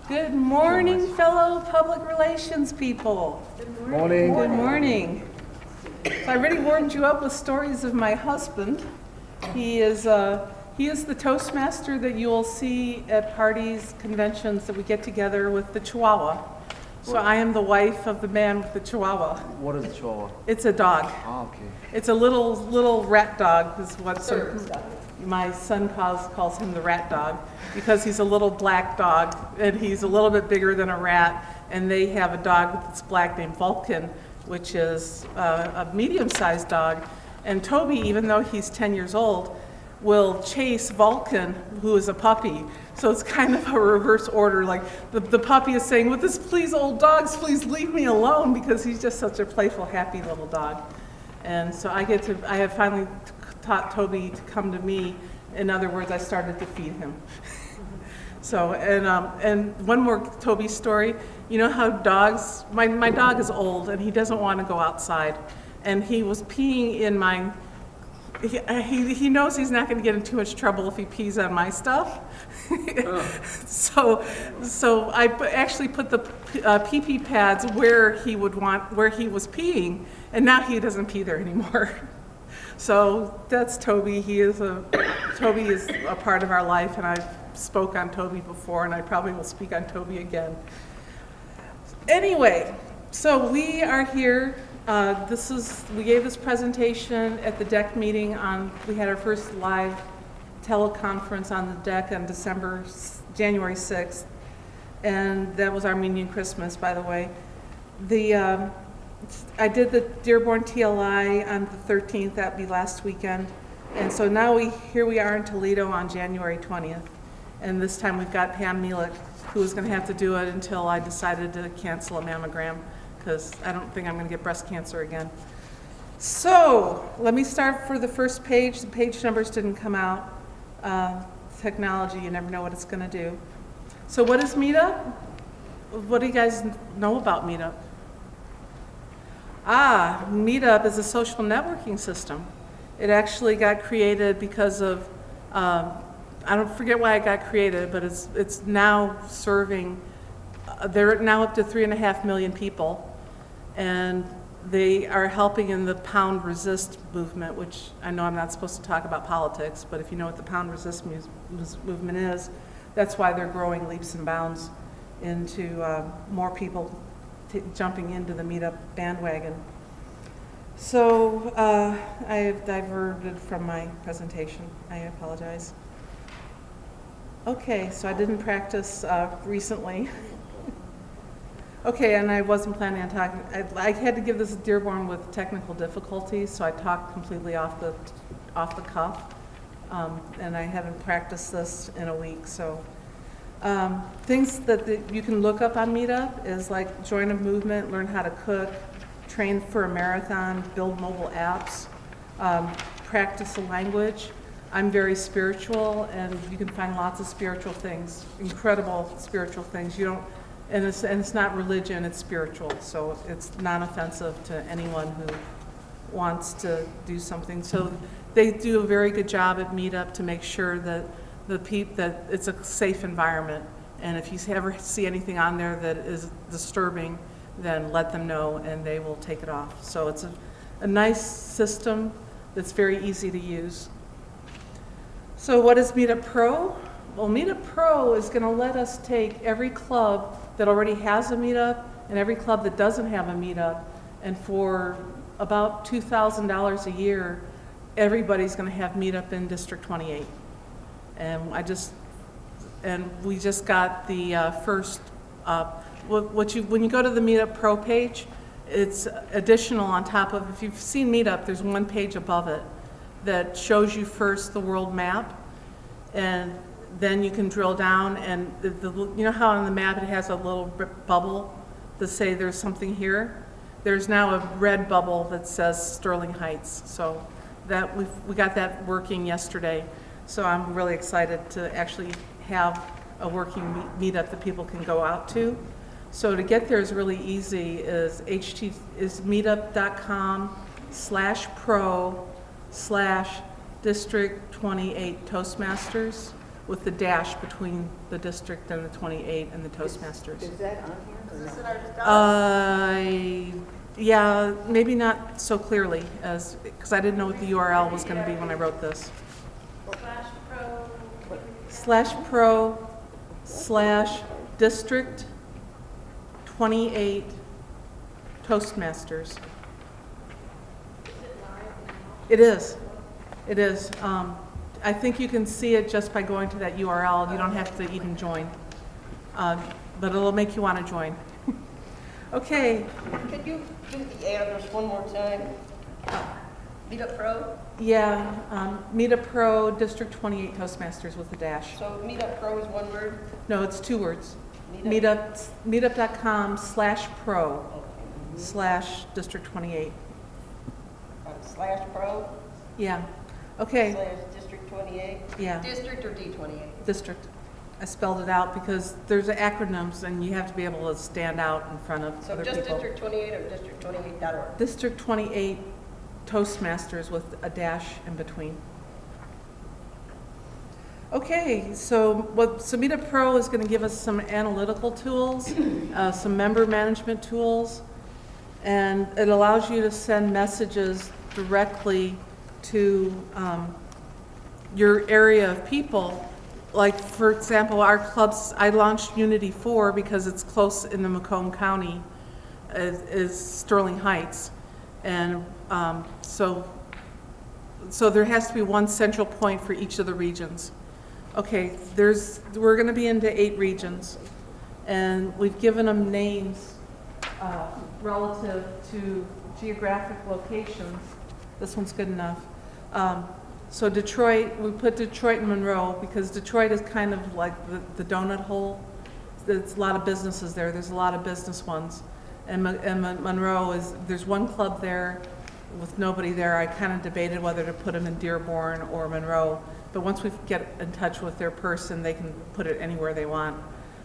Good morning, fellow public relations people. Good morning. Good morning. So I already warmed you up with stories of my husband. He is the Toastmaster that you will see at parties, conventions that we get together with the Chihuahua. So I am the wife of the man with the Chihuahua. What is a Chihuahua? It's a dog. Ah, okay. It's a little rat dog is what my son calls him the rat dog, because he's a little black dog and he's a little bit bigger than a rat, and they have a dog that's black named Vulcan, which is a medium-sized dog. And Toby, even though he's 10 years old, will chase Vulcan, who is a puppy. So it's kind of a reverse order. Like the puppy is saying, "With this, please, old dogs, please leave me alone," because he's just such a playful, happy little dog. And so I have finally taught Toby to come to me. In other words, I started to feed him. So, and one more Toby story. You know how dogs, my dog is old and he doesn't want to go outside. And he was peeing in my, he knows he's not going to get in too much trouble if he pees on my stuff. So I actually put the pee-pee pads where he was peeing, and now he doesn't pee there anymore. So that's Toby. Toby is a part of our life, and I've spoke on Toby before, and I probably will speak on Toby again. Anyway, so we are here. We gave this presentation at the DEC meeting we had our first live teleconference on the DEC on January 6th, and that was Armenian Christmas, by the way. I did the Dearborn TLI on the 13th, that'd be last weekend, and so now here we are in Toledo on January 20th, and this time we've got Pam Mielek, who was going to have to do it until I decided to cancel a mammogram, because I don't think I'm going to get breast cancer again. So let me start for the first page. The page numbers didn't come out. Technology, you never know what it's going to do. So what is Meetup? What do you guys know about Meetup? Meetup is a social networking system. It actually got created because of, I don't forget why it got created, but it's now serving, they're now up to 3.5 million people, and they are helping in the Pound Resist movement, which I know I'm not supposed to talk about politics, but if you know what the Pound Resist movement is, that's why they're growing leaps and bounds into more people jumping into the Meetup bandwagon. So I have diverted from my presentation. I apologize. Okay, so I didn't practice recently. Okay, and I wasn't planning on talking. I had to give this at Dearborn with technical difficulties, so I talked completely off the cuff, and I haven't practiced this in a week. So things that you can look up on Meetup is like join a movement, learn how to cook, train for a marathon, build mobile apps, practice a language. I'm very spiritual, and you can find lots of spiritual things, incredible spiritual things. And it's not religion, it's spiritual, so it's non-offensive to anyone who wants to do something. So they do a very good job at Meetup to make sure that that it's a safe environment. And if you ever see anything on there that is disturbing, then let them know and they will take it off. So it's a nice system that's very easy to use. So what is Meetup Pro? Well, Meetup Pro is going to let us take every club that already has a Meetup and every club that doesn't have a Meetup, and for about $2,000 a year, everybody's going to have Meetup in District 28. And we just got the first. When you go to the Meetup Pro page, it's additional on top of. If you've seen Meetup, there's one page above it that shows you first the world map, and then you can drill down, and you know how on the map it has a little bubble to say there's something here? There's now a red bubble that says Sterling Heights. So that we got that working yesterday. So I'm really excited to actually have a working Meetup that people can go out to. So to get there is really easy. Is meetup.com/pro/District 28 Toastmasters. with the dash between the district and the 28 and the Toastmasters. Is that on here? Is this in our stuff? Yeah, maybe not so clearly as, because I didn't know what the URL was going to be when I wrote this. /pro/district 28 Toastmasters. It is. It is. I think you can see it just by going to that URL. You don't have to even join. But it'll make you want to join. Okay. Could you do the address one more time? Meetup Pro? Yeah, Meetup Pro District 28 Toastmasters with a dash. So Meetup Pro is one word? No, it's two words. Meetup.com/pro/District 28. /pro? Yeah. Okay. /District 28? Yeah. District or D28? District. I spelled it out because there's acronyms and you have to be able to stand out in front of So other just people. District 28 or District28.org? District 28 Toastmasters with a dash in between. Okay, so Meetup Pro is going to give us some analytical tools, some member management tools, and it allows you to send messages directly to your area of people. Like, for example, our clubs, I launched Unity 4 because it's close in the Macomb County, is Sterling Heights. And so there has to be one central point for each of the regions. Okay, we're going to be into 8 regions, and we've given them names relative to geographic locations. This one's good enough. So Detroit, we put Detroit and Monroe because Detroit is kind of like the donut hole. There's a lot of businesses there. There's a lot of business ones. And Monroe there's one club there with nobody there. I kind of debated whether to put them in Dearborn or Monroe. But once we get in touch with their person, they can put it anywhere they want.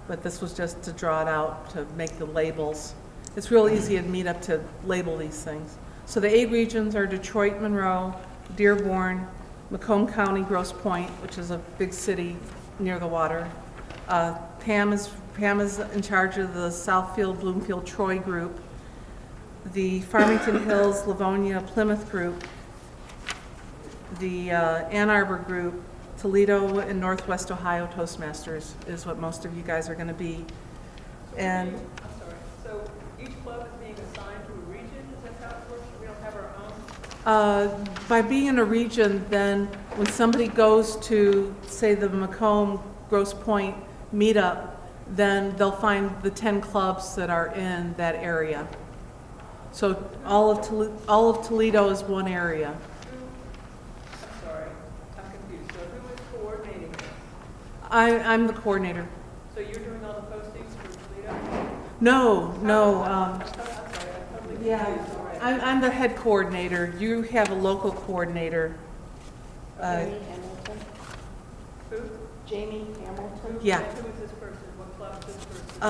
But this was just to draw it out, to make the labels. It's real easy at Meetup to label these things. So the 8 regions are Detroit, Monroe, Dearborn, Macomb County, Grosse Pointe, which is a big city near the water. Pam is in charge of the Southfield, Bloomfield, Troy group, the Farmington Hills, Livonia, Plymouth group, the Ann Arbor group, Toledo and Northwest Ohio Toastmasters is what most of you guys are going to be. And I'm sorry. So each club is being assigned to a region. Is that how it works? We don't have our own. By being in a region, then when somebody goes to, say, the Macomb Grosse Pointe meetup, then they'll find the 10 clubs that are in that area. So all of Toledo is one area. I'm sorry. I'm confused. So who is coordinating this? I'm the coordinator. So you're doing all the postings for Toledo? No. I'm sorry. I'm totally confused. Yeah, All right. I'm the head coordinator. You have a local coordinator. Jamie Hamilton? Who? Jamie Hamilton? Yeah. And who is this person? What club is this person?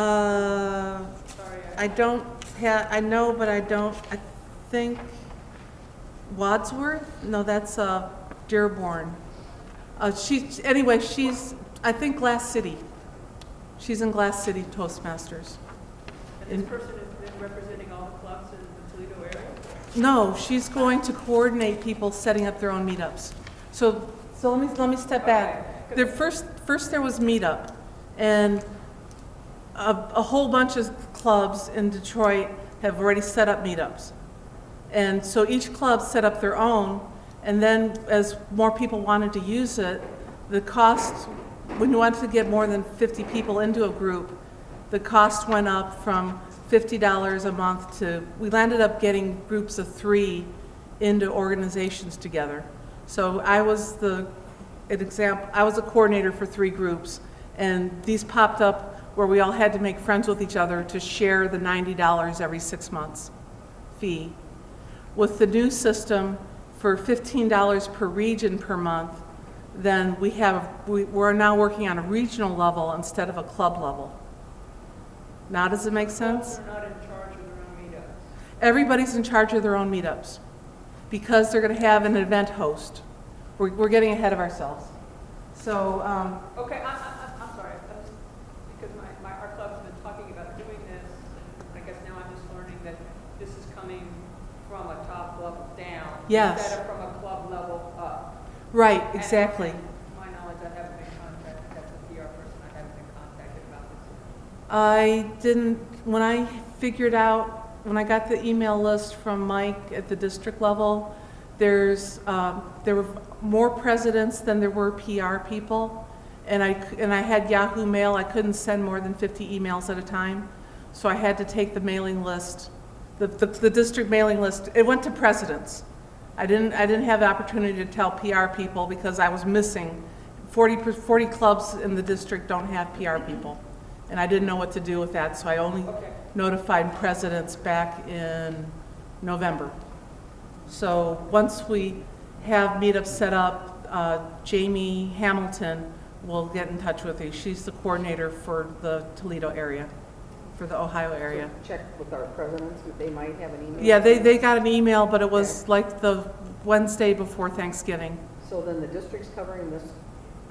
Sorry. I don't have, I know, but I don't, I think Wadsworth? No, that's Dearborn. Anyway, she's, I think Glass City. She's in Glass City Toastmasters. And this person is then representing all the clubs in the Toledo area? No, she's going to coordinate people setting up their own meetups. So let me step back. Okay. First there was Meetup, and a whole bunch of clubs in Detroit have already set up meetups. And so each club set up their own, and then as more people wanted to use it, the cost, when you wanted to get more than 50 people into a group, the cost went up from $50 a month to, we landed up getting groups of 3 into organizations together. So I was a coordinator for 3 groups, and these popped up where we all had to make friends with each other to share the $90 every 6 months fee. With the new system, for $15 per region per month, then we're now working on a regional level instead of a club level. Now does it make sense? Clubs are not in charge of their own meetups. Everybody's in charge of their own meetups because they're going to have an event host. We're getting ahead of ourselves. So, Okay, I'm sorry, that's because our club's been talking about doing this, and I guess now I'm just learning that this is coming from a top level down. Yes. Instead of from a club level up. right, And exactly. to my knowledge, I haven't been contacted, that's a PR person, I haven't been contacted about this. I didn't, when I figured out, when I got the email list from Mike at the district level, there were more presidents than there were PR people, and I had Yahoo Mail. I couldn't send more than 50 emails at a time, so I had to take the mailing list, the district mailing list. It went to presidents. I didn't have the opportunity to tell PR people because I was missing 40 clubs in the district don't have PR people, and I didn't know what to do with that, so I only notified presidents back in November. So once we have meetups set up, Jamie Hamilton will get in touch with you. She's the coordinator for the Toledo area, for the Ohio area. So check with our presidents, they might have an email. Yeah, they got an email, but it was like the Wednesday before Thanksgiving. So then the district's covering this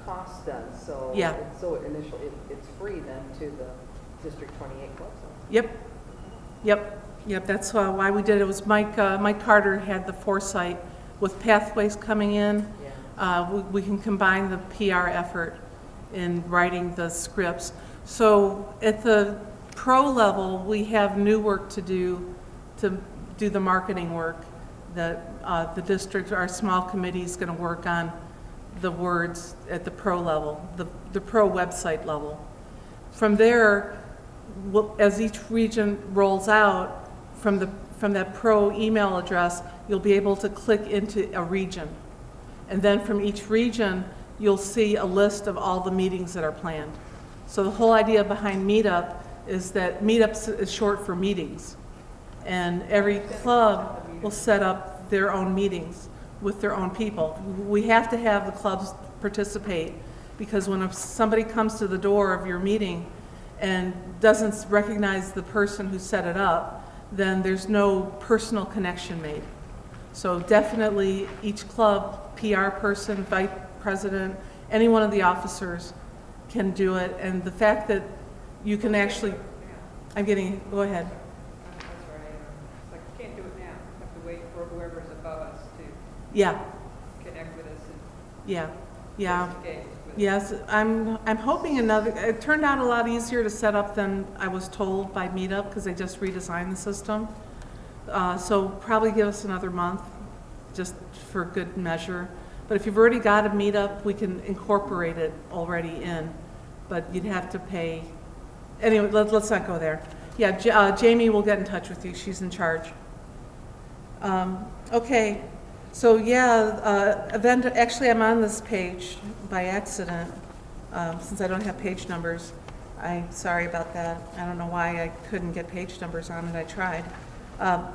cost then, so. Yeah. So it's free then to the District 28 clubs. Yep, that's why we did it. It was Mike Carter had the foresight with pathways coming in. Yeah. We can combine the PR effort in writing the scripts. So at the pro level, we have new work to do the marketing work. The district, our small committee is going to work on the words at the pro level, the pro website level. From there, as each region rolls out, from that pro email address, you'll be able to click into a region. And then from each region, you'll see a list of all the meetings that are planned. So the whole idea behind Meetup is that Meetups is short for meetings. And every club will set up their own meetings with their own people. We have to have the clubs participate because when somebody comes to the door of your meeting and doesn't recognize the person who set it up, then there's no personal connection made. So definitely each club, PR person, vice president, any one of the officers can do it. And the fact that you can actually, go ahead. That's right, it's like you can't do it now, you have to wait for whoever's above us to Yeah, connect with us and yeah. engage with us. Yes, I'm hoping it turned out a lot easier to set up than I was told by Meetup because they just redesigned the system. So probably give us another month just for good measure. But if you've already got a Meetup, we can incorporate it already in, but you'd have to pay. Anyway, let's not go there. Yeah, Jamie will get in touch with you. She's in charge. Okay. So yeah, event, actually I'm on this page by accident, since I don't have page numbers. I'm sorry about that. I don't know why I couldn't get page numbers on it, I tried.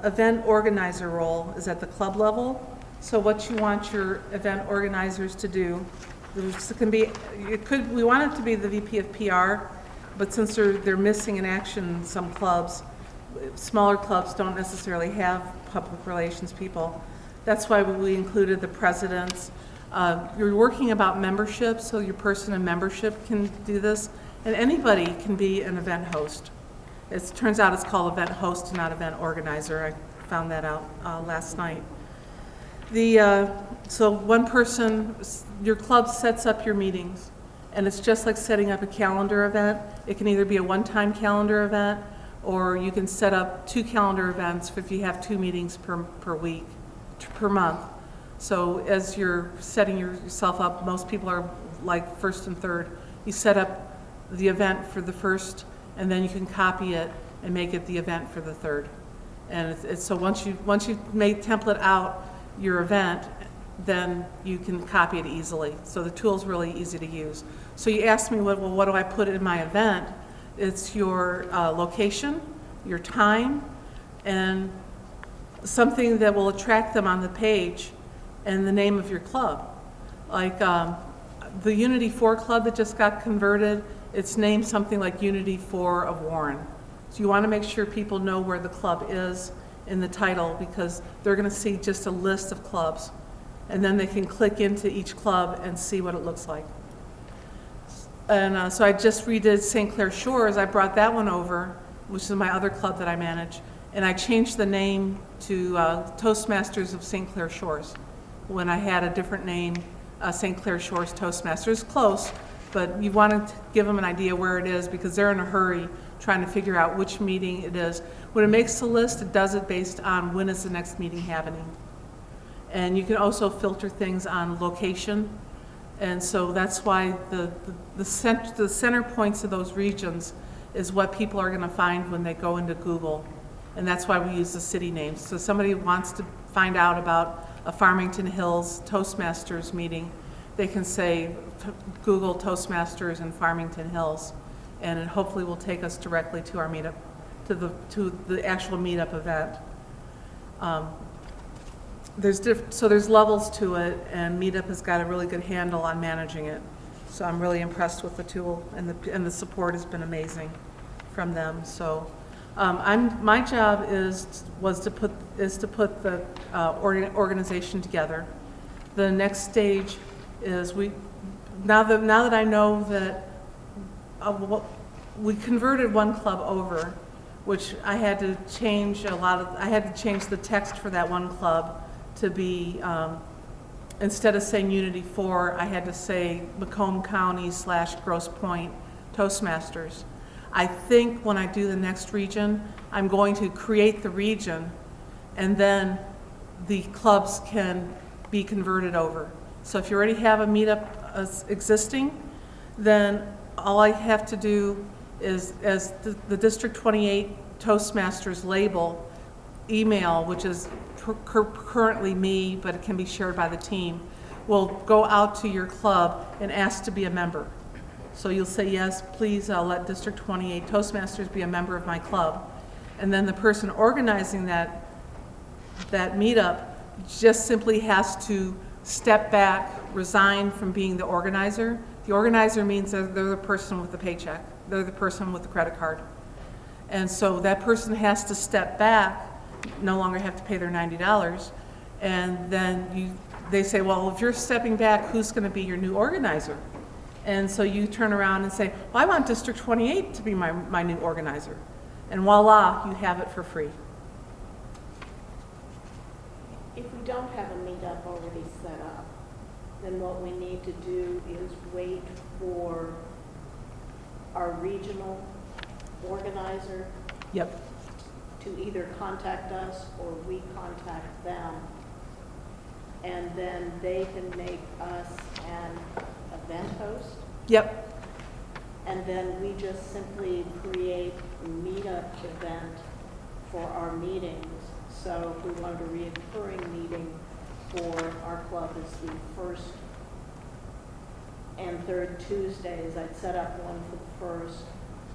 Event organizer role is at the club level. So what you want your event organizers to do, we want it to be the VP of PR, but since they're missing in action in some clubs, smaller clubs don't necessarily have public relations people. That's why we included the presidents. You're working about membership, so your person in membership can do this, and anybody can be an event host. It turns out it's called event host, not event organizer. I found that out last night. So one person, your club sets up your meetings, and it's just like setting up a calendar event. It can either be a one-time calendar event, or you can set up 2 calendar events if you have 2 meetings per week. Per month. So as you're setting yourself up, most people are like first and third. You set up the event for the first, and then you can copy it and make it the event for the third. And so once you've made template out your event, then you can copy it easily. So the tool's really easy to use. So you asked me, what do I put in my event? It's your location, your time, and something that will attract them on the page and the name of your club. Like the Unity 4 club that just got converted, it's named something like Unity 4 of Warren. So you want to make sure people know where the club is in the title because they're going to see just a list of clubs. And then they can click into each club and see what it looks like. And so I just redid St. Clair Shores. I brought that one over, which is my other club that I manage, and I changed the name to Toastmasters of St. Clair Shores. When I had a different name, St. Clair Shores Toastmasters, close, but you want to give them an idea where it is because they're in a hurry trying to figure out which meeting it is. When it makes the list, it does it based on when is the next meeting happening. And you can also filter things on location. And so that's why the center points of those regions is what people are going to find when they go into Google. And that's why we use the city names. So somebody wants to find out about a Farmington Hills Toastmasters meeting, they can say Google Toastmasters in Farmington Hills, and it hopefully will take us directly to our meetup, to the actual meetup event. So there's levels to it, and Meetup has got a really good handle on managing it. So I'm really impressed with the tool, and the support has been amazing from them. So my job is to put the organization together. The next stage is now that I know that we converted one club over, which I had to change I had to change the text for that one club to be, instead of saying Unity 4, I had to say Macomb County / Grosse Pointe Toastmasters. I think when I do the next region, I'm going to create the region, and then the clubs can be converted over. So if you already have a meetup existing, then all I have to do is, as the District 28 Toastmasters label email, which is currently me, but it can be shared by the team, will go out to your club and ask to be a member. So you'll say, yes, please let District 28 Toastmasters be a member of my club. And then the person organizing that meetup just simply has to step back, resign from being the organizer. The organizer means they're the person with the paycheck. They're the person with the credit card. And so that person has to step back, no longer have to pay their $90. And then they say, well, if you're stepping back, who's going to be your new organizer? And so you turn around and say, well, I want District 28 to be my new organizer. And voila, you have it for free. If we don't have a meetup already set up, then what we need to do is wait for our regional organizer Yep. to either contact us or we contact them. And then they can make us an event host. Yep. And then we just simply create a meetup event for our meetings. So if we wanted a reoccurring meeting for our club is the first and third Tuesdays, I'd set up one for the first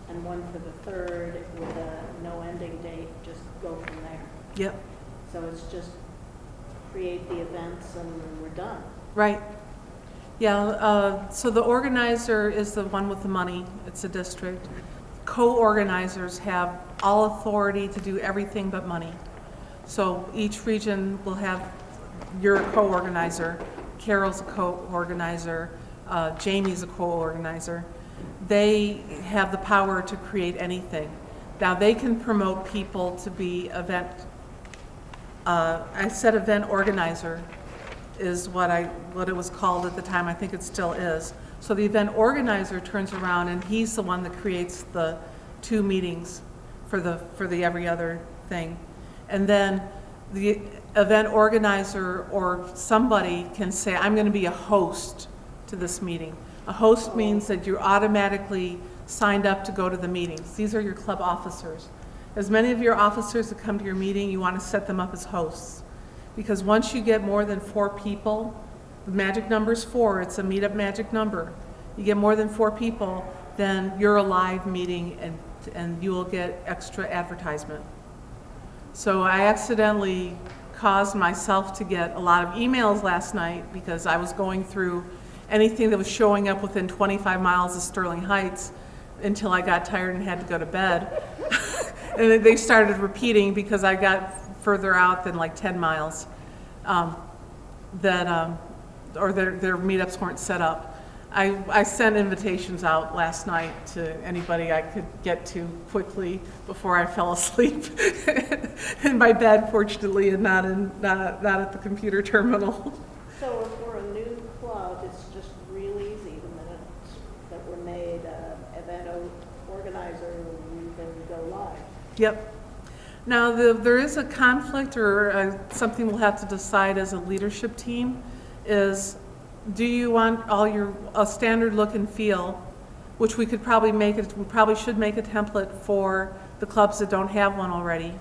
and one for the third with a no ending date, just go from there. Yep. So it's just create the events and we're done. Right. Yeah, so the organizer is the one with the money. It's a district. Co-organizers have all authority to do everything but money. So each region will have, you're a co-organizer, Carol's a co-organizer, Jamie's a co-organizer. They have the power to create anything. Now they can promote people to be event, I said event organizer is what it was called at the time. I think it still is. So the event organizer turns around and he's the one that creates the 2 meetings for the every other thing. And then the event organizer or somebody can say, I'm going to be a host to this meeting. A host means that you're automatically signed up to go to the meetings. These are your club officers. As many of your officers that come to your meeting, you want to set them up as hosts. Because once you get more than 4 people, the magic number is 4, it's a meetup magic number. You get more than 4 people, then you're a live meeting and you will get extra advertisement. So I accidentally caused myself to get a lot of emails last night because I was going through anything that was showing up within 25 miles of Sterling Heights until I got tired and had to go to bed. And then they started repeating because I got further out than like 10 miles or their meetups weren't set up. I sent invitations out last night to anybody I could get to quickly before I fell asleep in my bed, fortunately, and not at the computer terminal. So if we're a new club, it's just real easy. The minute that we're made event organizer, we can go live. Yep. Now, there is a conflict or something we'll have to decide as a leadership team is, do you want a standard look and feel, which we could probably we probably should make a template for the clubs that don't have one already,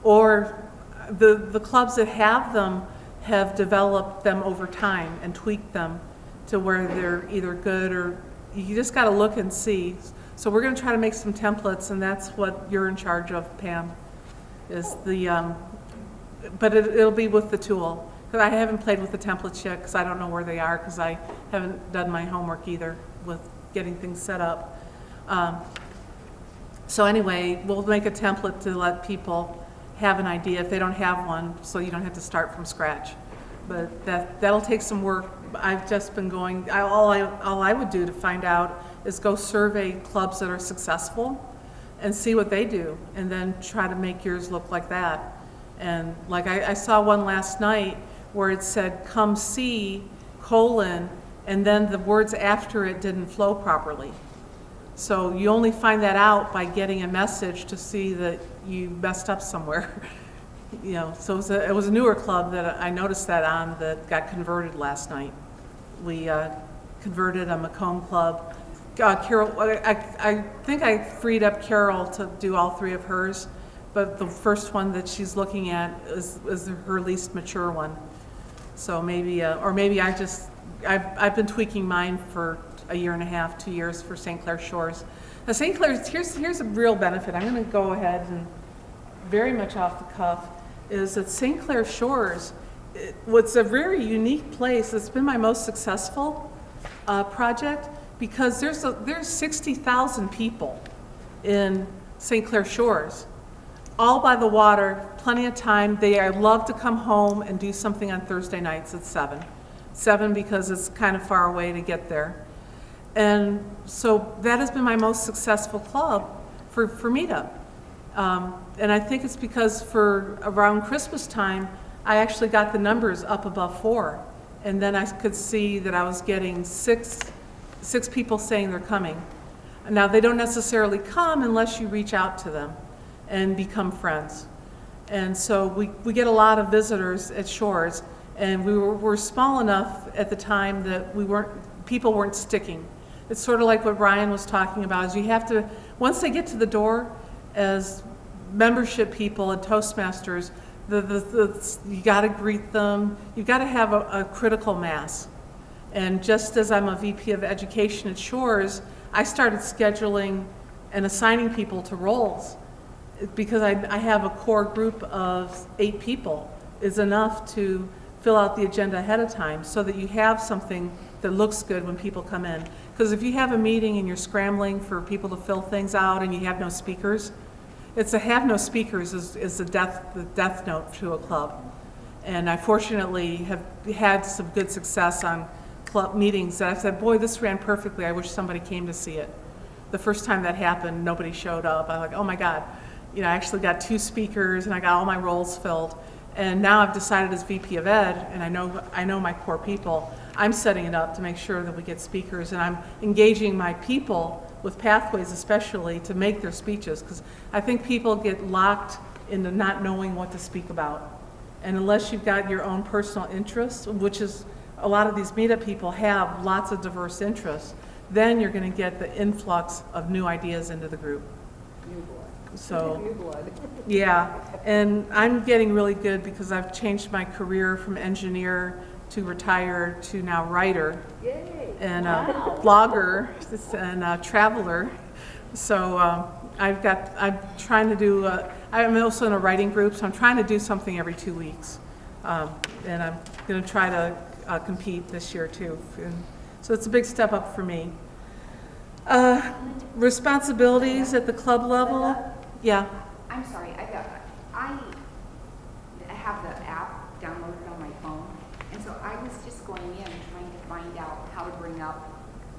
or the clubs that have them have developed them over time and tweaked them to where they're either good or you just got to look and see. So we're going to try to make some templates, and that's what you're in charge of, Pam, is but it'll be with the tool. Because I haven't played with the templates yet because I don't know where they are because I haven't done my homework either with getting things set up. So anyway, we'll make a template to let people have an idea if they don't have one, so you don't have to start from scratch. But that'll take some work. I've just been going, all I would do to find out is go survey clubs that are successful and see what they do, and then try to make yours look like that. And like I saw one last night where it said, come see, : and then the words after it didn't flow properly. So you only find that out by getting a message to see that you messed up somewhere. You know, so it was a newer club that I noticed that on that got converted last night. We converted a Macomb club. Carol, I think I freed up Carol to do all three of hers, but the first one that she's looking at is her least mature one. So maybe, or maybe I've been tweaking mine for a year and a half, 2 years for St. Clair Shores. Now St. Clair's, here's a real benefit. I'm going to go ahead and very much off the cuff, is that St. Clair Shores, what's a very unique place. It's been my most successful project because there's 60,000 people in St. Clair Shores, all by the water, plenty of time. I love to come home and do something on Thursday nights at 7 because it's kind of far away to get there. And so that has been my most successful club for Meetup. And I think it's because for around Christmas time, I actually got the numbers up above 4. And then I could see that I was getting six people saying they're coming. Now, they don't necessarily come unless you reach out to them and become friends. And so we get a lot of visitors at Shores, and we were small enough at the time that people weren't sticking. It's sort of like what Ryan was talking about, is you have to, once they get to the door as membership people at Toastmasters, you got to greet them. You've got to have a critical mass. And just as I'm a VP of Education at Shores, I started scheduling and assigning people to roles because I have a core group of 8 people is enough to fill out the agenda ahead of time so that you have something that looks good when people come in. Because if you have a meeting and you're scrambling for people to fill things out and you have no speakers, it's a have no speakers is the death note to a club. And I fortunately have had some good success on club meetings that I said, boy, this ran perfectly. I wish somebody came to see it. The first time that happened, nobody showed up. I'm like, oh my God. You know, I actually got 2 speakers and I got all my roles filled. And now I've decided as VP of Ed, and I know my core people, I'm setting it up to make sure that we get speakers, and I'm engaging my people with Pathways especially to make their speeches, because I think people get locked into not knowing what to speak about. And unless you've got your own personal interests, which is a lot of these meetup people have lots of diverse interests, then you're going to get the influx of new ideas into the group. New blood. So, New blood. yeah, and I'm getting really good because I've changed my career from engineer to retired to now writer. Yay. And blogger and traveler. So I'm trying to do, I'm also in a writing group, so I'm trying to do something every 2 weeks. And I'm going to try to compete this year too. And so it's a big step up for me. Responsibilities at the club level. Yeah. I'm sorry, I have the app downloaded on my phone, and so I was just going in trying to find out how to bring up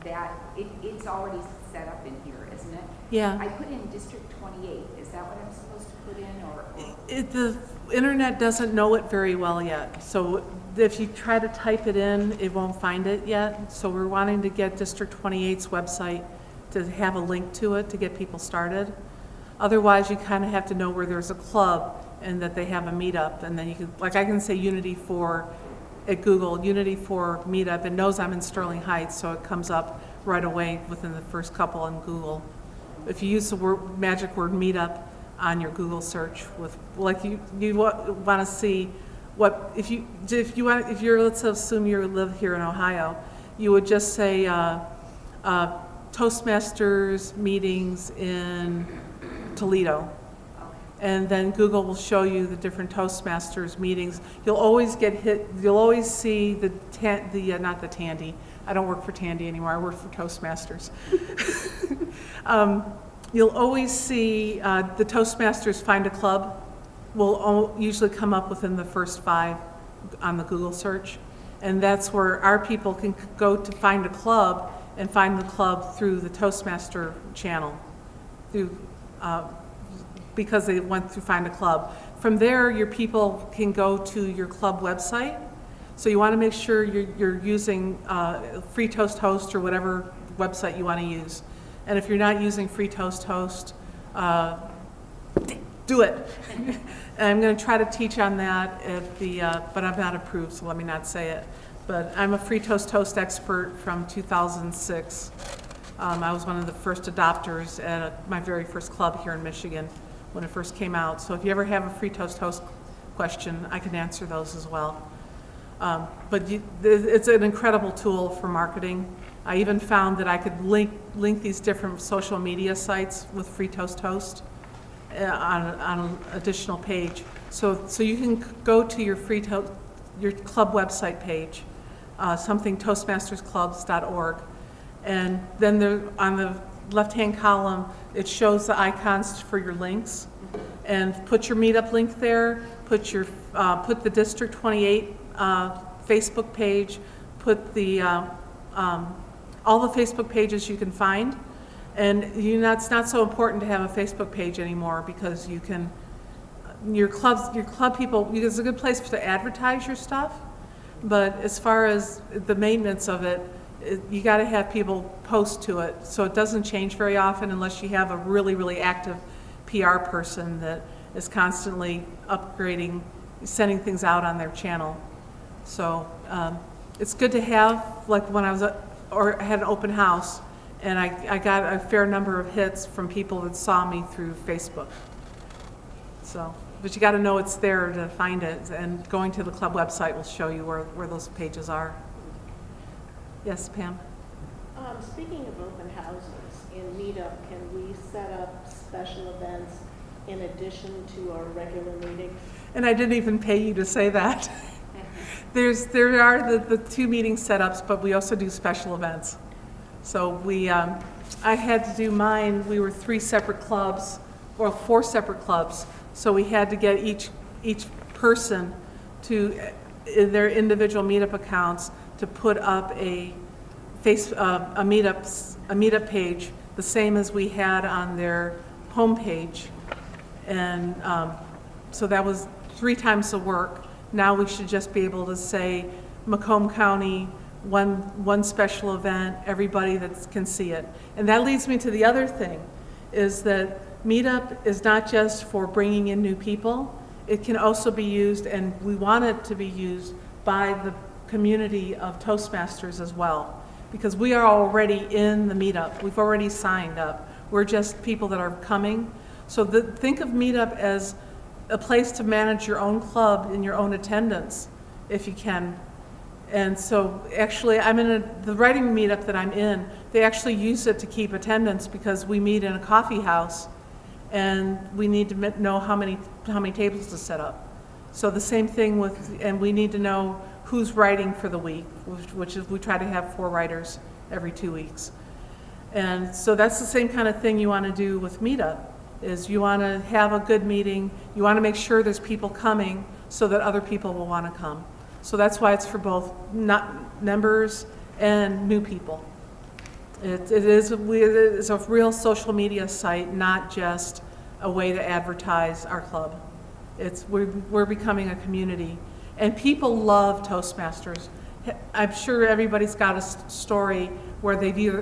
that, it's already set up in here, isn't it? Yeah. I put in District 28, is that what I'm supposed to put in, or? The internet doesn't know it very well yet. So if you try to type it in, it won't find it yet. So we're wanting to get District 28's website to have a link to it to get people started. Otherwise, you kind of have to know where there's a club and that they have a meetup. And then you can, like I can say Unity 4 at Google, Unity 4 meetup. It knows I'm in Sterling Heights, so it comes up right away within the first couple on Google. If you use the magic word meetup on your Google search, with like you want to see what if you're let's assume you live here in Ohio, you would just say Toastmasters meetings in Toledo, and then Google will show you the different Toastmasters meetings. You'll always get hit. You'll always see not the Tandy. I don't work for Tandy anymore. I work for Toastmasters. You'll always see the Toastmasters Find a Club will usually come up within the first 5 on the Google search. And that's where our people can go to find a club and find the club through the Toastmaster channel, because they went through Find a Club. From there, your people can go to your club website. So you want to make sure you're using Free Toast Host or whatever website you want to use. And if you're not using Free Toast Host, do it. And I'm going to try to teach on that but I'm not approved, so let me not say it. But I'm a Free Toast Host expert from 2006. I was one of the first adopters at my very first club here in Michigan when it first came out. So if you ever have a Free Toast Host question, I can answer those as well. But it's an incredible tool for marketing. I even found that I could link these different social media sites with Free Toast Host on an additional page. So you can go to your your club website page, something toastmastersclubs.org, and then on the left-hand column it shows the icons for your links, and put your meetup link there. Put the District 28 Facebook page. Put the all the Facebook pages you can find, and it's not so important to have a Facebook page anymore because you can your club people. It's a good place to advertise your stuff, but as far as the maintenance of it, you got to have people post to it, so it doesn't change very often unless you have a really active PR person that is constantly upgrading, sending things out on their channel. So it's good to have, like when I was had an open house, and I got a fair number of hits from people that saw me through Facebook. So, but you got to know it's there to find it, and going to the club website will show you where those pages are. Yes, Pam? Speaking of open houses, in Meetup, can we set up special events in addition to our regular meetings? And I didn't even pay you to say that. There are the 2 meeting setups, but we also do special events. So I had to do mine. We were 3 separate clubs, or 4 separate clubs. So we had to get each person to their individual meetup accounts to put up a meetup page, the same as we had on their home page, and so that was 3 times the work. Now we should just be able to say Macomb County, one special event, everybody that can see it. And that leads me to the other thing, is that Meetup is not just for bringing in new people. It can also be used, and we want it to be used by the community of Toastmasters as well, because we are already in the Meetup. We've already signed up. We're just people that are coming. So think of Meetup as a place to manage your own club in your own attendance, if you can. And so actually, I'm in the writing Meetup that I'm in, they actually use it to keep attendance because we meet in a coffee house and we need to know how many tables to set up. So the same thing and we need to know who's writing for the week, which is we try to have 4 writers every 2 weeks. And so that's the same kind of thing you want to do with Meetup, is you want to have a good meeting, you want to make sure there's people coming so that other people will want to come. So that's why it's for both members and new people. It's a real social media site, not just a way to advertise our club. We're becoming a community, and people love Toastmasters. I'm sure everybody's got a story where they've either,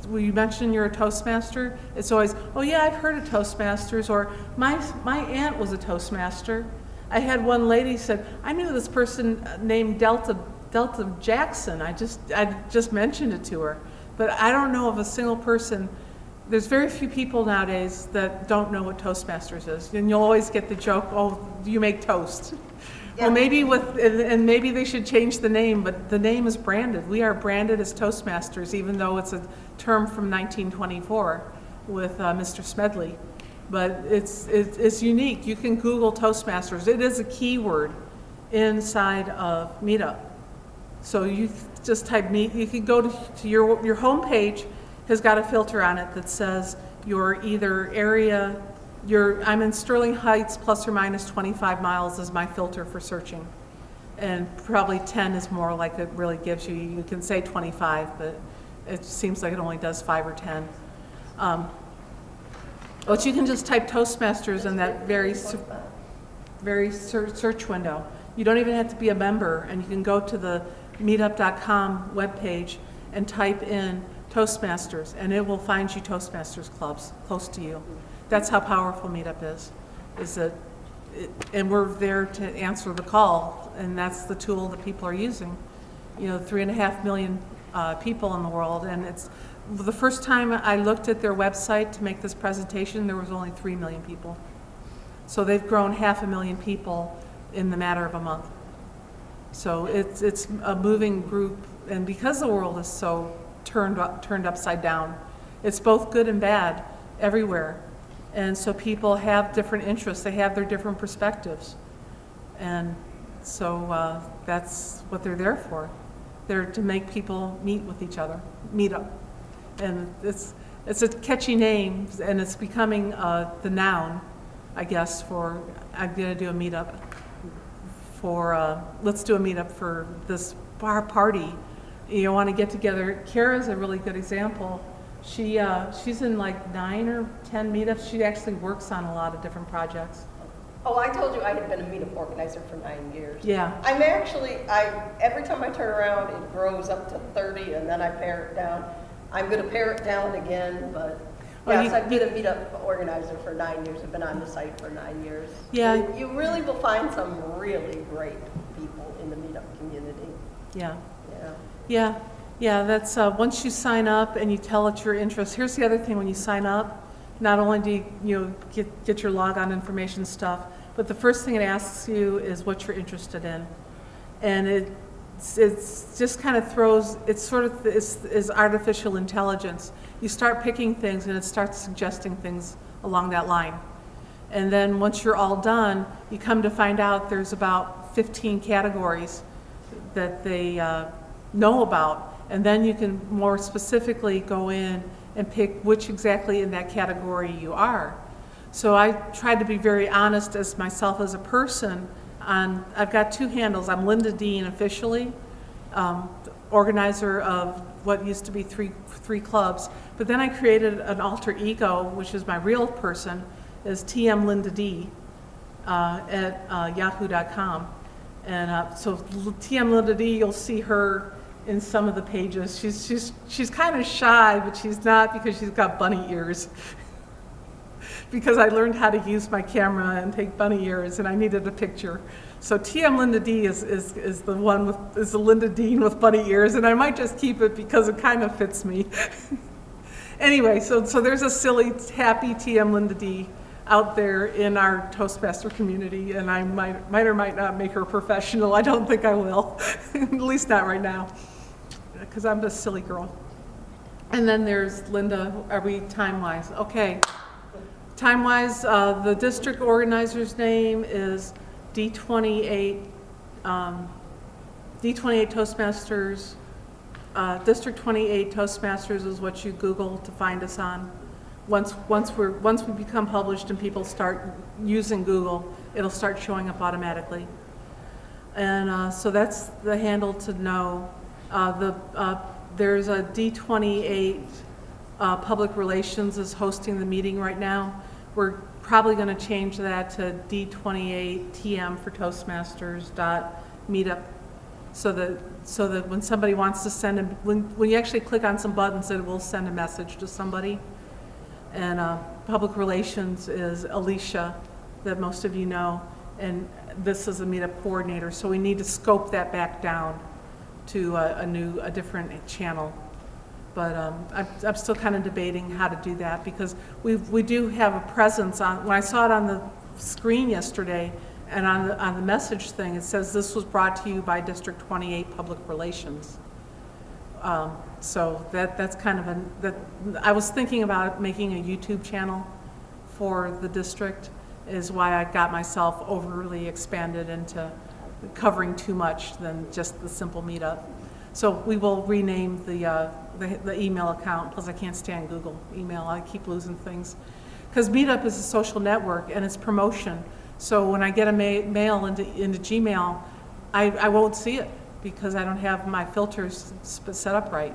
when you mention you're a Toastmaster, it's always, oh yeah, I've heard of Toastmasters, or my aunt was a Toastmaster. I had one lady said, I knew this person named Delta Jackson. I just mentioned it to her. But I don't know of a single person. There's very few people nowadays that don't know what Toastmasters is. And you'll always get the joke, oh, you make toast. Yeah. Well, maybe and maybe they should change the name, but the name is branded. We are branded as Toastmasters, even though it's a term from 1924 with Mr. Smedley. But it's unique. You can Google Toastmasters. It is a keyword inside of Meetup. So you just type Meet. You can go to your home page has got a filter on it that says your either area. I'm in Sterling Heights, plus or minus 25 miles is my filter for searching. And probably 10 is more like it really gives you. You can say 25, but it seems like it only does 5 or 10. But you can just type Toastmasters in that very search window. You don't even have to be a member, and you can go to the meetup.com webpage and type in Toastmasters, and it will find you Toastmasters clubs close to you. That's how powerful Meetup is that, and we're there to answer the call, and that's the tool that people are using. 3.5 million people in the world, and it's the first time I looked at their website to make this presentation, there was only 3 million people. So they've grown 500,000 people in the matter of a month. So it's a moving group, and because the world is so turned upside down, it's both good and bad everywhere. And so people have different interests, they have their different perspectives. And so that's what they're there for. They're to make people meet with each other, meet up. And it's a catchy name, and it's becoming the noun, I guess, for, I'm gonna do a meetup for, let's do a meetup for this bar party. You want to get together. Kara's a really good example. She's in like 9 or 10 meetups. She actually works on a lot of different projects. Oh, I told you I had been a meetup organizer for 9 years. Yeah. I'm actually, every time I turn around, it grows up to 30, and then I pare it down. I'm going to pare it down again, but well, yes, I've been a meetup organizer for 9 years. I've been on the site for 9 years. Yeah. And you really will find some really great people in the meetup community. Yeah. Yeah. Yeah, that's once you sign up and you tell it your interest. Here's the other thing: when you sign up, not only do you get your logon information stuff, but the first thing it asks you is what you're interested in, and it's just kind of throws. It's sort of is artificial intelligence. You start picking things, and it starts suggesting things along that line, and then once you're all done, you come to find out there's about 15 categories that they know about, and then you can more specifically go in and pick which exactly in that category you are. So I tried to be very honest as myself as a person. I've got 2 handles. I'm Linda Dean officially, organizer of what used to be three clubs, but then I created an alter ego, which is my real person, is TM Linda D at yahoo.com. And so TM Linda D, you'll see her in some of the pages. She's kind of shy, but she's not, because she's got bunny ears. Because I learned how to use my camera and take bunny ears, and I needed a picture. So TM Linda D is the one is the Linda Dean with bunny ears, and I might just keep it because it kind of fits me. Anyway, so there's a silly, happy TM Linda D out there in our Toastmaster community, and I might or might not make her professional. I don't think I will, at least not right now, because I'm a silly girl. And then there's Linda. Are we time-wise? Okay. Time-wise, the district organizer's name is D28 Toastmasters. District 28 Toastmasters is what you Google to find us on. Once we become published and people start using Google, it'll start showing up automatically. And so that's the handle to know. The There's a D28, Public Relations is hosting the meeting right now. We're probably going to change that to D28 TM for Toastmasters.Meetup, so that when somebody wants to send when you actually click on some buttons, it will send a message to somebody. And Public Relations is Alicia, that most of you know, and this is a meetup coordinator, so we need to scope that back down to a different channel. But I'm still kind of debating how to do that, because we do have a presence on, when I saw it on the screen yesterday and on the message thing, it says this was brought to you by District 28 Public Relations. So that's kind of I was thinking about making a YouTube channel for the district, is why I got myself overly expanded into covering too much than just the simple meetup. So we will rename the email account, plus I can't stand Google email, I keep losing things. Because Meetup is a social network and it's promotion, so when I get a mail into Gmail, I won't see it because I don't have my filters set up right.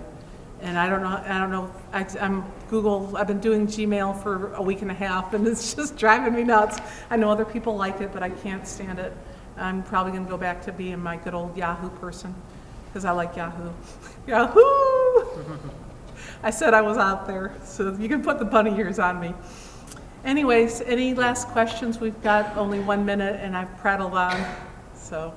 And I don't know, I've been doing Gmail for a week and a half and it's just driving me nuts. I know other people like it, but I can't stand it. I'm probably gonna go back to being my good old Yahoo person, because I like Yahoo. Yahoo! I said I was out there, so you can put the bunny ears on me. Anyways, any last questions? We've got only 1 minute and I've prattled on, so.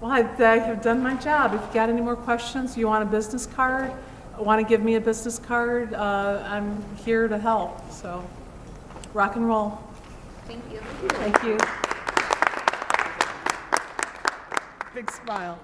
Well, I have done my job. If you got any more questions, you want a business card, want to give me a business card, I'm here to help, so rock and roll. Thank you. Thank you. Big smile.